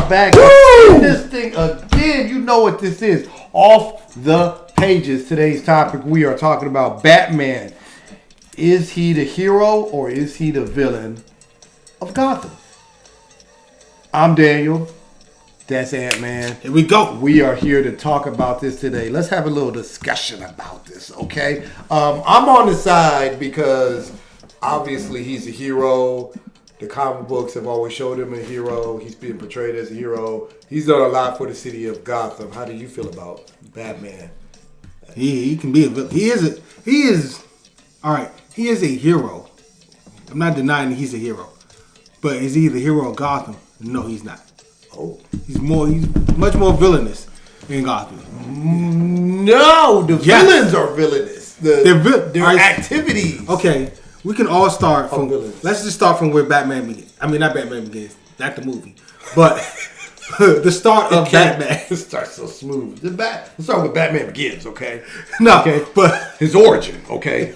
are back. This thing again. You know what this is. Off the pages. Today's topic, we are talking about Batman. Is he the hero or is he the villain of Gotham? I'm Daniel. That's Ant-Man. Here we go. We are here to talk about this today. Let's have a little discussion about this, okay? I'm on the side because obviously he's a hero. The comic books have always showed him a hero. He's being portrayed as a hero. He's done a lot for the city of Gotham. How do you feel about Batman? He can be a villain. He is all right. He is a hero. I'm not denying that he's a hero. But is he the hero of Gotham? No, he's not. Oh. He's much more villainous in Gotham. No, the villains are villainous. Their activities. Okay, we can all start from. Villains. Let's just start from where Batman begins. I mean, not Batman Begins, not the movie, but the start of Batman. It starts so smooth. Let's start with Batman Begins, okay? No, okay, but his origin, okay.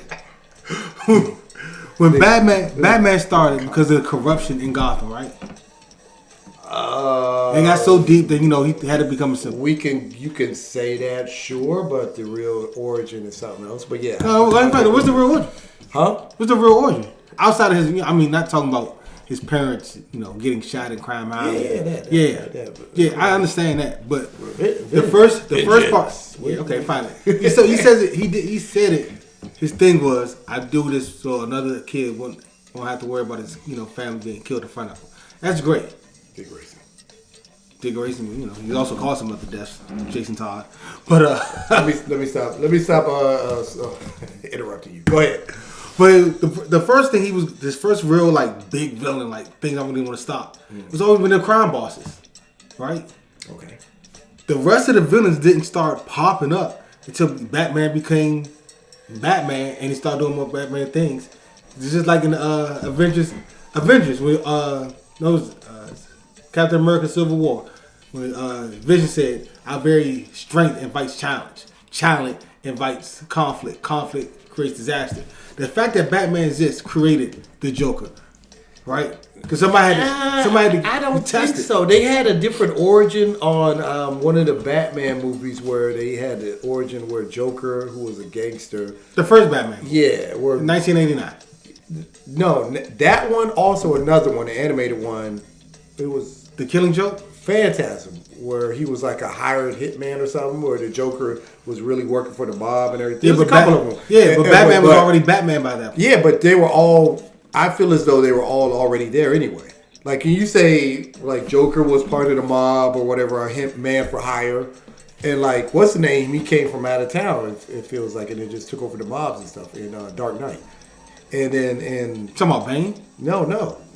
When Batman started because of the corruption in Gotham, right? It got so deep that he had to become a symbol. You can say that, sure, but the real origin is something else. But yeah, what's the real origin? Huh? What's the real origin outside of his? I mean, not talking about his parents, getting shot in Crime Island. Yeah, I understand that, but the first part. Yeah, okay, fine. He says it. He said it. His thing was, I do this so another kid won't have to worry about his family being killed in front of him. That's great. Dick Grayson, he also caused some other deaths, Jason Todd. But let me stop interrupting you. Go ahead. But the first thing his first real big villain thing I really want to stop was always been the crime bosses, right? Okay. The rest of the villains didn't start popping up until Batman became Batman and he started doing more Batman things. It's just like in the Avengers when Captain America Civil War, when Vision said, our very strength invites challenge. Challenge invites conflict. Conflict creates disaster. The fact that Batman exists created the Joker, right? Because somebody had to I don't test think it. so. They had a different origin on one of the Batman movies where they had the origin where Joker, who was a gangster. The first Batman. Yeah. 1989. No, that one, also another one, the animated one. It was The Killing Joke? Phantasm, where he was like a hired hitman or something, where the Joker was really working for the mob and everything. Yeah, but Batman was already Batman by that point. Yeah, but they were all, I feel as though they were all already there anyway. Like, can you say, Joker was part of the mob or whatever, a man for hire, and what's the name? He came from out of town, it feels like, and it just took over the mobs and stuff in Dark Knight. And then... Talking about Bane? No,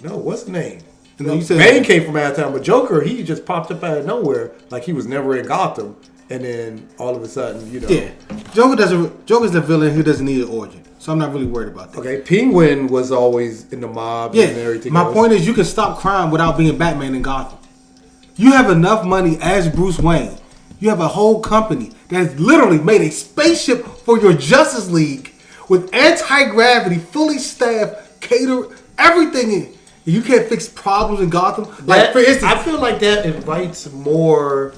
what's the name? And then you said Bane came from out of town, but Joker, he just popped up out of nowhere, like he was never in Gotham, and then all of a sudden, Yeah, Joker's the villain who doesn't need an origin, so I'm not really worried about that. Okay, Penguin was always in the mob and everything. My point is, you can stop crime without being Batman in Gotham. You have enough money as Bruce Wayne. You have a whole company that has literally made a spaceship for your Justice League with anti-gravity, fully staffed, cater everything in. You can't fix problems in Gotham. For instance, I feel like that invites more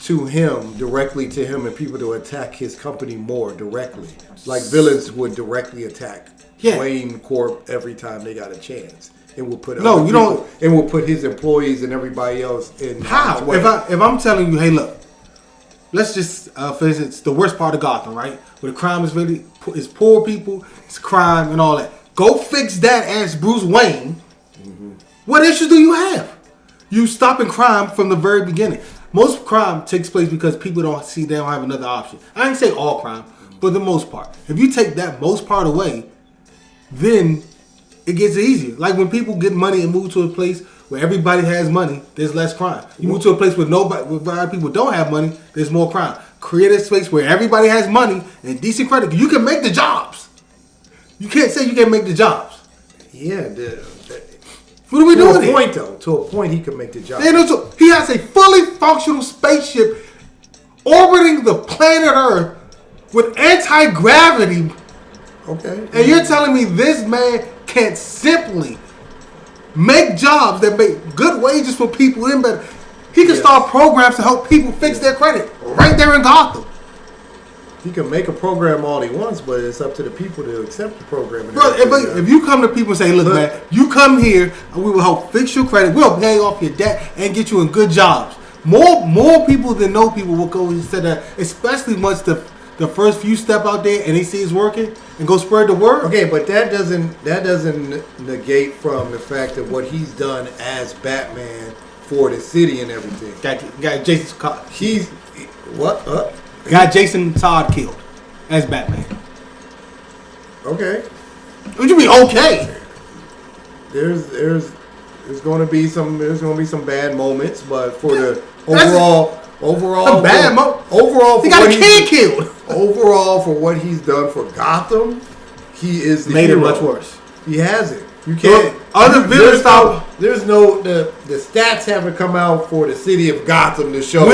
directly to him, and people to attack his company more directly. Like villains would directly attack Wayne Corp every time they got a chance. It will put It will put his employees and everybody else in. How? If I'm telling you, hey, look, let's just for instance, the worst part of Gotham, right, where the crime is really is poor people, it's crime and all that. Go fix that as Bruce Wayne. Mm-hmm. What issues do you have? You stopping crime from the very beginning. Most crime takes place because people they don't have another option. I didn't say all crime, but the most part. If you take that most part away, then it gets easier. Like when people get money and move to a place where everybody has money, there's less crime. You move to a place where a lot of people don't have money, there's more crime. Create a space where everybody has money and decent credit. You can make the jobs. You can't say you can't make the jobs. Yeah. What are we doing here? To a point, he could make the job. He has a fully functional spaceship orbiting the planet Earth with anti-gravity. Okay. And you're telling me this man can't simply make jobs that make good wages for people in better. He can start programs to help people fix their credit right there in Gotham. He can make a program all he wants, but it's up to the people to accept the program. Bro, if you come to people and say, look, man, you come here and we will help fix your credit, we'll pay off your debt and get you in good jobs. More people than know people will go and say that, especially once the first few step out there and they see it's working and go spread the word. Okay, but that doesn't negate from the fact of what he's done as Batman for the city and everything. Got Jason. Got Jason Todd killed as Batman. Okay. What do you mean? Okay. There's going to be some bad moments, but for the overall he got a kid killed. Overall, for what he's done for Gotham, he is the made hero. it much worse. He hasn't. You can't. Other villains There's no the stats haven't come out for the city of Gotham to show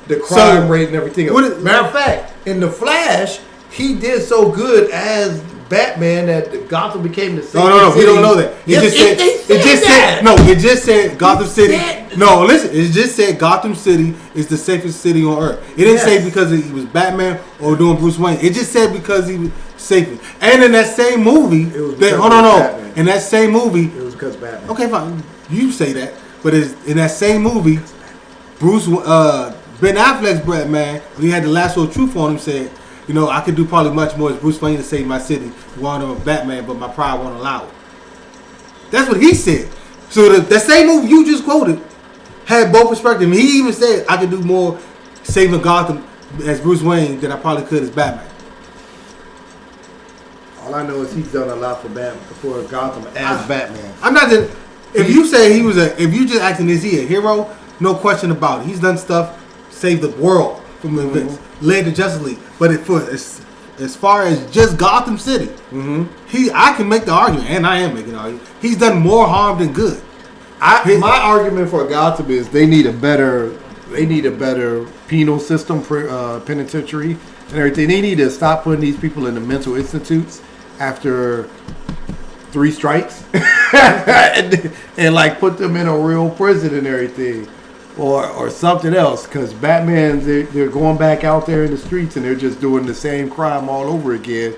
the crime rate and everything else. Matter of fact, in the Flash, he did so good as Batman that Gotham became the same. No, city. we don't know that. It just said Gotham City. No, listen, it just said Gotham City is the safest city on earth. It didn't say because he was Batman or doing Bruce Wayne. It just said because he was safest. And in that same movie, in that same movie, it was because Batman. Okay, fine, you say that, but in that same movie, Ben Affleck's Batman, when he had the lasso of truth on him, said, you know, I could do probably much more as Bruce Wayne to save my city. Wanted a Batman, but my pride won't allow it. That's what he said. So the same movie you just quoted had both perspectives. He even said I could do more saving Gotham as Bruce Wayne than I probably could as Batman. All I know is he's done a lot for Gotham as Batman. I'm not just. If you say if you just asking is he a hero? No question about it. He's done stuff, saved the world from events, led to Justice League. But as far as just Gotham City, I can make the argument, and I am making the argument. He's done more harm than good. My argument for Gotham is they need a better penal system, penitentiary, and everything. They need to stop putting these people in the mental institutes after 3 strikes, and like put them in a real prison and everything. Or something else, because Batman, they're going back out there in the streets and they're just doing the same crime all over again.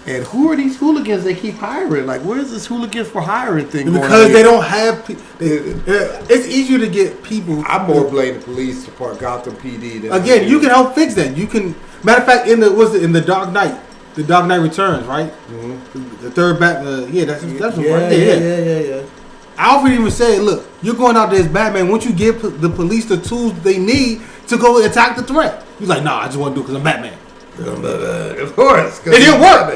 And who are these hooligans they keep hiring? Like, where's this hooligans for hiring thing going on? Because they don't have. It's easier to get people. I more blame the police department, Gotham PD. Again, you can help fix that. You can. Matter of fact, in the Dark Knight, the Dark Knight Returns, right? Mm-hmm. The third Batman. That's right there. Yeah. Alfred even said, look, you're going out there as Batman. Once you give the police the tools they need to go attack the threat. He's like, nah, I just want to do it because I'm Batman. Of course. It didn't work.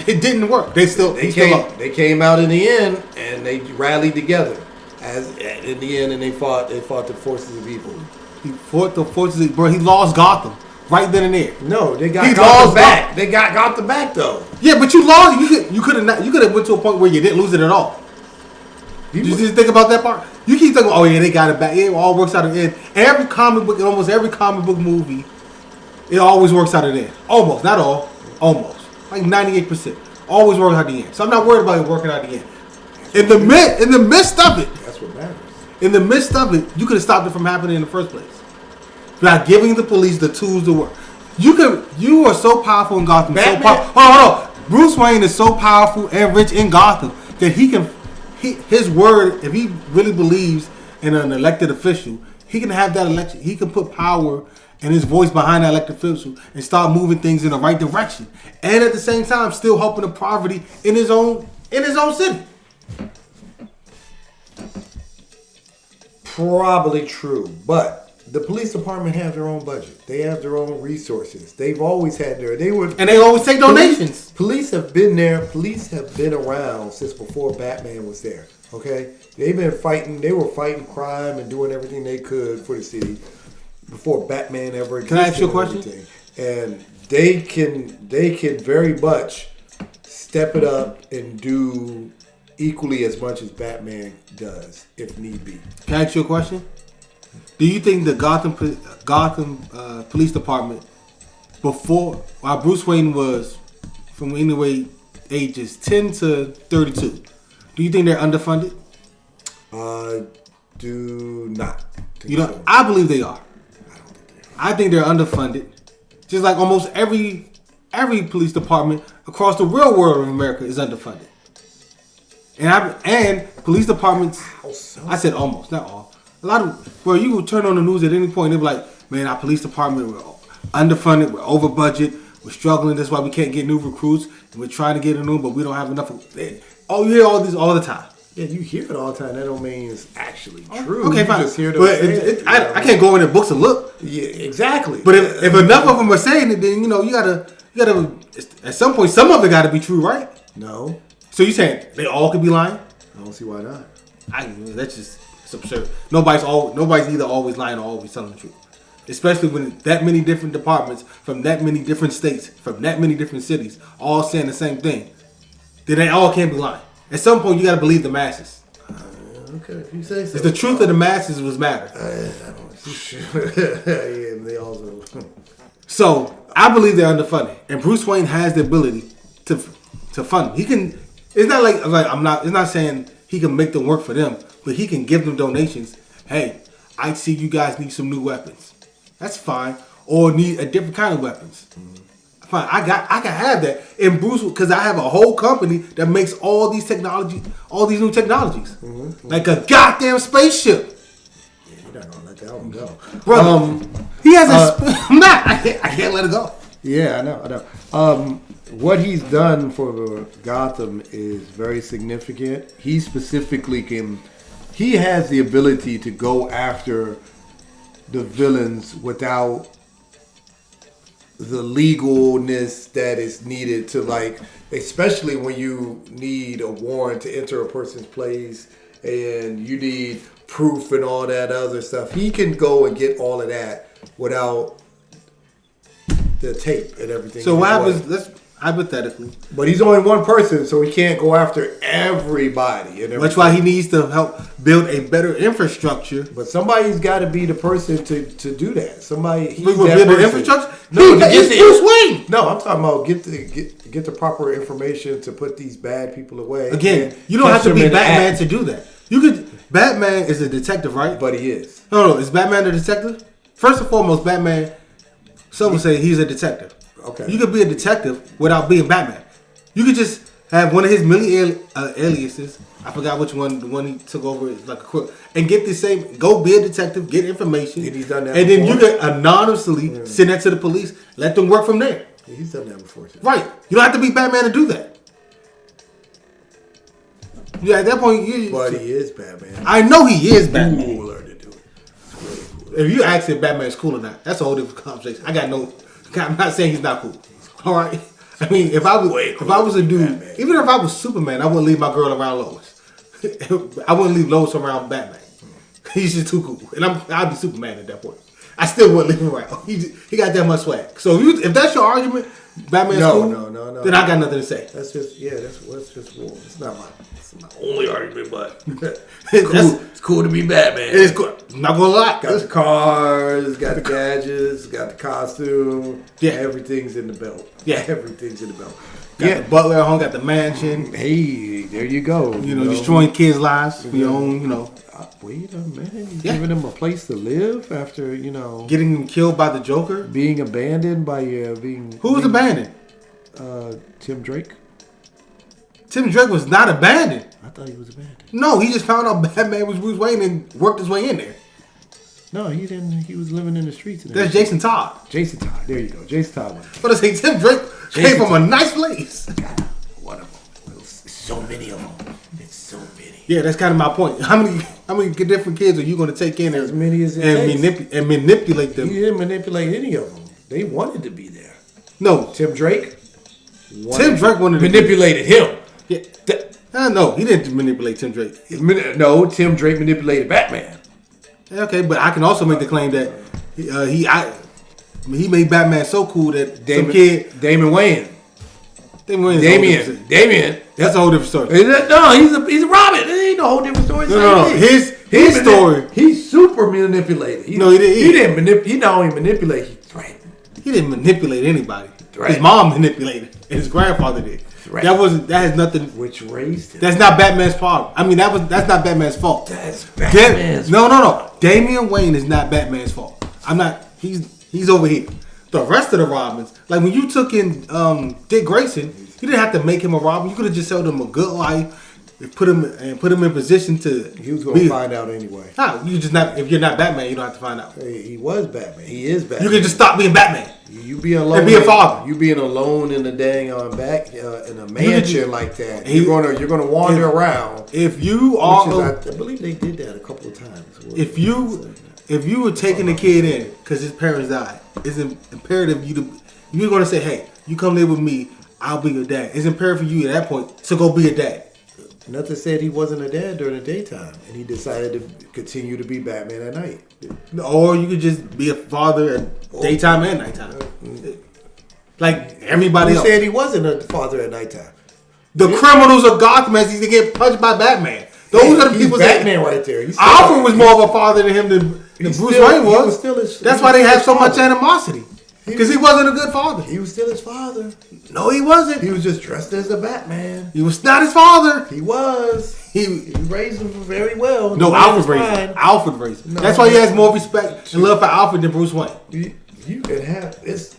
It didn't work. They came out in the end and they rallied together in the end, and they fought the forces of evil. He fought the forces of evil. Bro, he lost Gotham right then and there. No, they got Gotham back. They got Gotham back though. Yeah, but you lost. You could have went to a point where you didn't lose it at all. You just think about that part. You keep thinking, oh yeah, they got it back. It all works out at the end. Almost every comic book movie, it always works out at the end. Almost, not all. Almost, like 98%. Always works out at the end. So I'm not worried about it working out at the end. In the midst of it, that's what matters. In the midst of it, you could have stopped it from happening in the first place. By giving the police the tools to work. You are so powerful in Gotham. Batman. Hold on. Bruce Wayne is so powerful and rich in Gotham that his word, if he really believes in an elected official, he can have that election. He can put power and his voice behind that elected official and start moving things in the right direction, and at the same time still helping the poverty in his own city. Probably true, but the police department have their own budget. They have their own resources. They've always had they always take donations. Police have been there. Police have been around since before Batman was there. Okay, they've been fighting. They were fighting crime and doing everything they could for the city before Batman ever existed. Can I ask you a question? And they can very much step it up and do equally as much as Batman does, if need be. Can I ask you a question? Do you think the Gotham Police Department, while Bruce Wayne was from ages 10 to 32, do you think they're underfunded? Do not. I believe they are. I think they're underfunded. Just like almost every police department across the real world of America is underfunded. And police departments, I said almost, not all. A lot of, you would turn on the news at any point and they'll be like, man, our police department, we're underfunded, we're over budget, we're struggling, that's why we can't get new recruits, and we're trying to get a new, but we don't have enough. Oh, you hear all these all the time. Yeah, you hear it all the time. That don't mean it's actually true. Okay, fine. Just hear I can't go in the books and look. Yeah, exactly. But if enough of them are saying it, then you gotta at some point some of it got to be true, right? No. So you saying they all could be lying? I don't see why not. It's absurd. Nobody's either always lying or always telling the truth. Especially when that many different departments from that many different states, from that many different cities, all saying the same thing. Then they all can't be lying. At some point, you got to believe the masses. Okay, if you say so. It's the truth of the masses was matter. I don't see. Yeah, they also. So I believe they're underfunded, and Bruce Wayne has the ability to fund. He can. It's not like I'm not. It's not saying he can make them work for them, but he can give them donations. Hey, I see you guys need some new weapons. That's fine, or need a different kind of weapons. Fine, I can have that. And Bruce, because I have a whole company that makes all these new technologies, like a goddamn spaceship. Yeah, you're not gonna let that one go, bro. He has I'm not. I can't let it go. Yeah, I know. What he's done for Gotham is very significant. He specifically he has the ability to go after the villains without the legalness that is needed to, like, especially when you need a warrant to enter a person's place and you need proof and all that other stuff. He can go and get all of that without the tape and everything. So what happens? Let's hypothetically. But he's only one person, so he can't go after everybody. And that's why he needs to help build a better infrastructure. But somebody's got to be the person to do that. Somebody. He's build the infrastructure. No, it's Bruce Wayne. No, I'm talking about get the proper information to put these bad people away. Again, you don't have to be Batman to do that. You could. Batman is a detective, right? But he is. No, is Batman a detective? First and foremost, Batman. Some would say he's a detective. Okay. You could be a detective without being Batman. You could just have one of his many aliases. I forgot which one. The one he took over is like a crook, and get the same. Go be a detective, get information, and he's done that. And then you can anonymously send that to the police. Let them work from there. Yeah, he's done that before too. Right. You don't have to be Batman to do that. Yeah, at that point, but he is Batman. I know he is Batman. Cooler to do it. Really cool. If you ask if Batman's cool or not, that's a whole different conversation. I'm not saying he's not cool. All right. I mean, if I was a dude, Batman. Even if I was Superman, I wouldn't leave my girl around Lois. I wouldn't leave Lois around Batman. He's just too cool, and I'd be Superman at that point. I still wouldn't leave him around. He got that much swag. So if that's your argument, Batman's cool. No. Then I got nothing to say. That's just war. It's not my only argument, but it's cool to be Batman. It's cool. I'm not gonna lie. Got the cars, got the gadgets, got the costume. Yeah, everything's in the belt. Yeah, everything's in the belt. Got the butler at home, got the mansion. Hey, there you go. You know, destroying kids' lives for your own. Wait a minute. Giving them a place to live after getting them killed by the Joker, being abandoned by being. Who was abandoned? Tim Drake. Tim Drake was not abandoned. I thought he was abandoned. No, he just found out Batman was Bruce Wayne and worked his way in there. No, he didn't. He was living in the streets. That's Jason Todd. Jason Todd. There you go. Jason Todd. But I say Tim Drake came from a nice place. God, one of them. So many of them. It's so many. Yeah, that's kind of my point. How many different kids are you going to take in as many as it takes. And manipulate them? He didn't manipulate any of them. They wanted to be there. No, Tim Drake wanted manipulated him. Yeah. No, he didn't manipulate Tim Drake. No, Tim Drake manipulated Batman. Okay, but I can also make the claim that he made Batman so cool that Damian Wayne. That's a whole different story. No, he's a Robin. It ain't no whole different story. No. His story. He's super manipulated. He didn't manipulate. He not only manipulate. He threatened. He didn't manipulate anybody. His mom manipulated, and his grandfather did. That has nothing. Which raised him. That's not Batman's problem. I mean, that's not Batman's fault. That's Batman's No. Damian Wayne is not Batman's fault. I'm not. He's over here. The rest of the Robins, like when you took in Dick Grayson, you didn't have to make him a Robin. You could have just sold him a good life. Put him in position to. He was going to find out anyway. No, you just not. If you're not Batman, you don't have to find out. Hey, he was Batman. He is Batman. You can just stop being Batman. You being alone and be a father. You being alone in the dang back in a mansion like that. You're gonna wander around. If you are, I believe they did that a couple of times. If you were taking the kid in because his parents died, it's imperative you're gonna say, hey, you come live with me. I'll be your dad. It's imperative for you at that point to go be a dad. Nothing said he wasn't a dad during the daytime, and he decided to continue to be Batman at night. Or you could just be a father at daytime and nighttime, like everybody else. Who said he wasn't a father at nighttime? The criminals of Gotham as he's get punched by Batman. Those are the people. Batman right there. Alfred was more of a father to him than Bruce Wayne was. That's why they have so much animosity. Because he wasn't a good father. He was still his father. No, he wasn't. He was just dressed as a Batman. He was not his father. He was. He raised him very well. No, Alfred raised him. Alfred raised him. No, that's why he has more respect and love for Alfred than Bruce Wayne. You can have it's.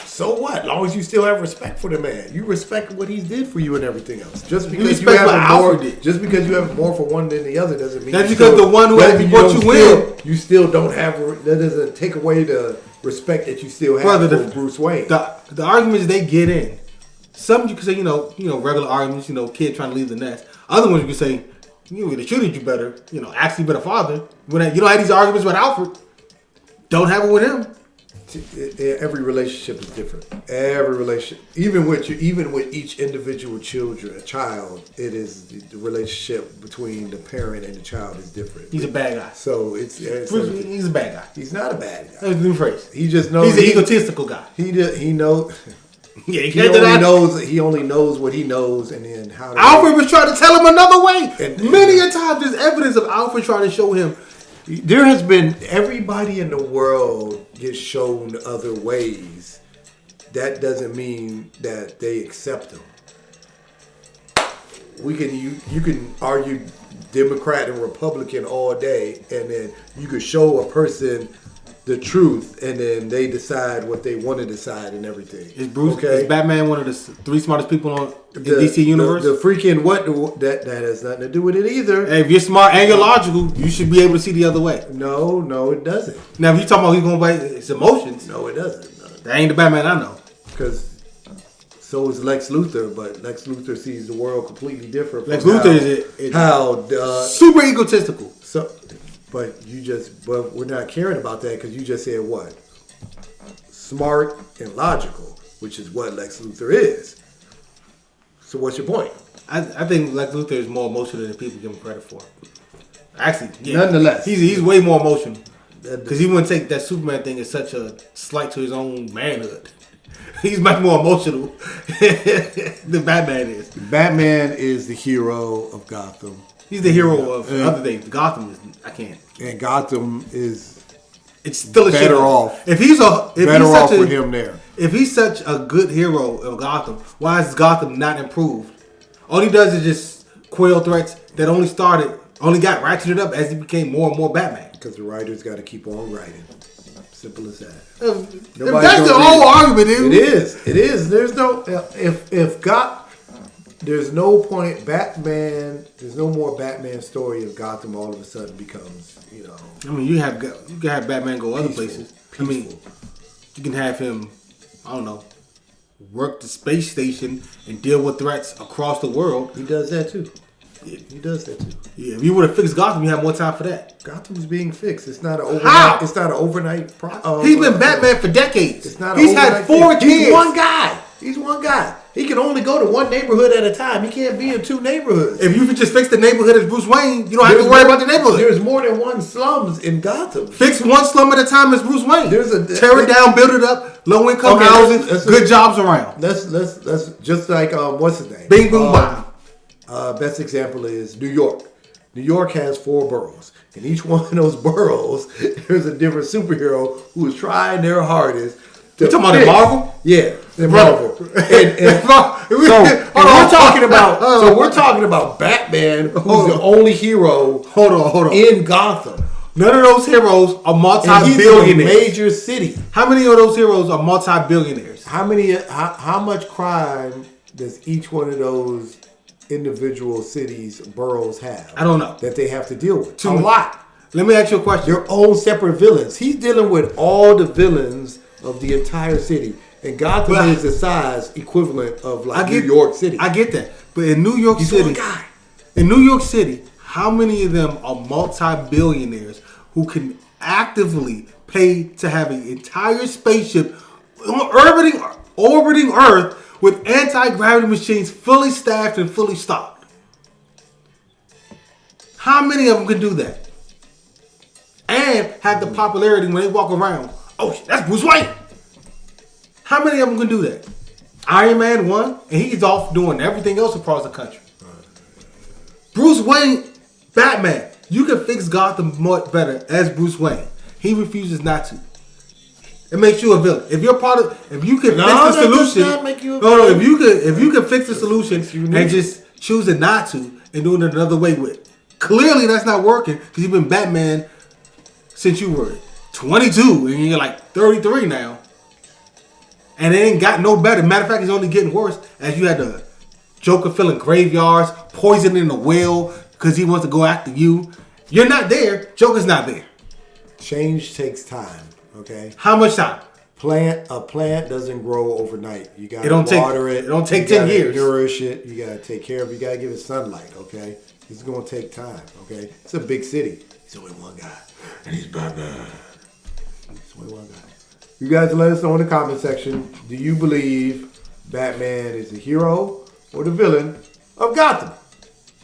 So what? As long as you still have respect for the man, you respect what he did for you and everything else. Just because you have more for one than the other doesn't mean that's because the one who brought you in. You still don't have. That doesn't take away the respect that you still have for Bruce Wayne. The arguments they get in, some you can say, regular arguments, kid trying to leave the nest. Other ones you can say, they treated you better, actually better father. When you don't have these arguments with Alfred, don't have it with him. Every relationship is different. Every relationship, even with each individual child, it is the relationship between the parent and the child is different. He's a bad guy. So he's a bad guy. He's not a bad guy. That's a new phrase. He just knows. He's an egotistical guy. He knows. Yeah, he only knows what he knows, and then how. Alfred was trying to tell him another way. Many a time, there's evidence of Alfred trying to show him. There has been everybody in the world gets shown other ways. That doesn't mean that they accept them. You can argue Democrat and Republican all day, and then you could show a person the truth, and then they decide what they want to decide and everything. Is Batman one of the three smartest people in DC universe? The freaking that has nothing to do with it either. Hey, if you're smart and you're logical, you should be able to see the other way. No, it doesn't. Now, if you talking about he's going to bite his emotions, no, it doesn't. That ain't the Batman I know. Because so is Lex Luthor, but Lex Luthor sees the world completely different. Lex Luthor is super egotistical. But we're not caring about that because you just said what? Smart and logical, which is what Lex Luthor is. So what's your point? I think Lex Luthor is more emotional than people give him credit for. Actually, yeah. Nonetheless. He's way more emotional. Because he wouldn't take that Superman thing as such a slight to his own manhood. He's much more emotional than Batman is. Batman is the hero of Gotham. He's the hero of other things. Gotham is. I can't. And Gotham is. It's still a better off. If he's better off with him there. If he's such a good hero of Gotham, why is Gotham not improved? All he does is just quell threats that only got ratcheted up as he became more and more Batman. Because the writers got to keep on writing. Simple as that. If that's the whole argument, it is. There's no there's no point. There's no more Batman story if Gotham all of a sudden becomes, I mean, you can have Batman go other places. Peaceful. I mean, you can have him, I don't know, work the space station and deal with threats across the world. He does that too. Yeah, he does that too. Yeah, if you would have fixed Gotham, you have more time for that. Gotham's being fixed. It's not an overnight. How? It's not an overnight. He's been Batman for decades. It's not. He's had 4 kids. He's one guy. He can only go to one neighborhood at a time. He can't be in 2 neighborhoods. If you could just fix the neighborhood as Bruce Wayne, you don't have to worry about the neighborhood. There's more than one slums in Gotham. Fix one slum at a time as Bruce Wayne. Tear it down, build it up, low income housing, good jobs around. Let's just like what's his name? Bing boom bang. Best example is New York. New York has 4 boroughs. In each one of those boroughs, there's a different superhero who is trying their hardest You talking about the Marvel? Yeah, the Marvel. We're talking about Batman, who's the only hero. Hold on. In Gotham. None of those heroes are multi-billionaires. He's in a major city. How many of those heroes are multi-billionaires? How much crime does each one of those individual cities, boroughs have? I don't know. That they have to deal with. A lot. Let me ask you a question. Their own separate villains. He's dealing with all the villains of the entire city. And Gotham is the size equivalent of New York City. I get that. But in New York City, how many of them are multi-billionaires who can actively pay to have an entire spaceship orbiting Earth with anti-gravity machines fully staffed and fully stocked? How many of them can do that? And have the popularity when they walk around. Oh, that's Bruce Wayne. How many of them can do that? Iron Man won, and he's off doing everything else across the country. Bruce Wayne, Batman, you can fix Gotham much better as Bruce Wayne. He refuses not to. It makes you a villain. If you're part of, if you can fix the solution, if you can fix the solution and just choosing not to and doing it another way with, clearly that's not working because you've been Batman since you were 22 and you're like 33 now. And it ain't got no better. Matter of fact, it's only getting worse as you had the Joker filling graveyards, poisoning the well because he wants to go after you. You're not there. Joker's not there. Change takes time, okay? How much time? A plant doesn't grow overnight. You got to water it. It don't take 10 years. Nourish it. You got to take care of it. You got to give it sunlight, okay? It's going to take time, okay? It's a big city. There's only one guy, and he's Batman. There's only one guy. You guys let us know in the comment section, do you believe Batman is the hero or the villain of Gotham?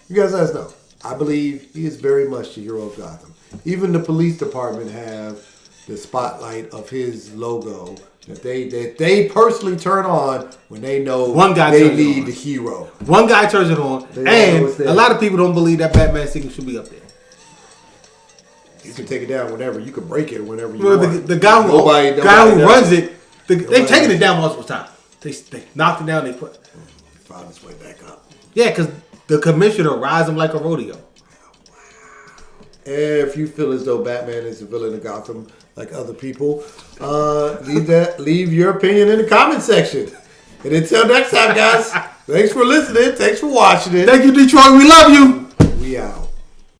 You guys let us know. I believe he is very much the hero of Gotham. Even the police department have the spotlight of his logo that they personally turn on when they know they need the hero. One guy turns it on, and a lot of people don't believe that Batman signal should be up there. You can take it down whenever. You can break it whenever you want. The guy who runs it, they've taken it down multiple times. They knocked it down. They found its way back up. Yeah, because the commissioner rides him like a rodeo. If you feel as though Batman is the villain of Gotham, like other people, leave your opinion in the comment section. And until next time, guys, thanks for listening. Thanks for watching it. Thank you, Detroit. We love you. We out.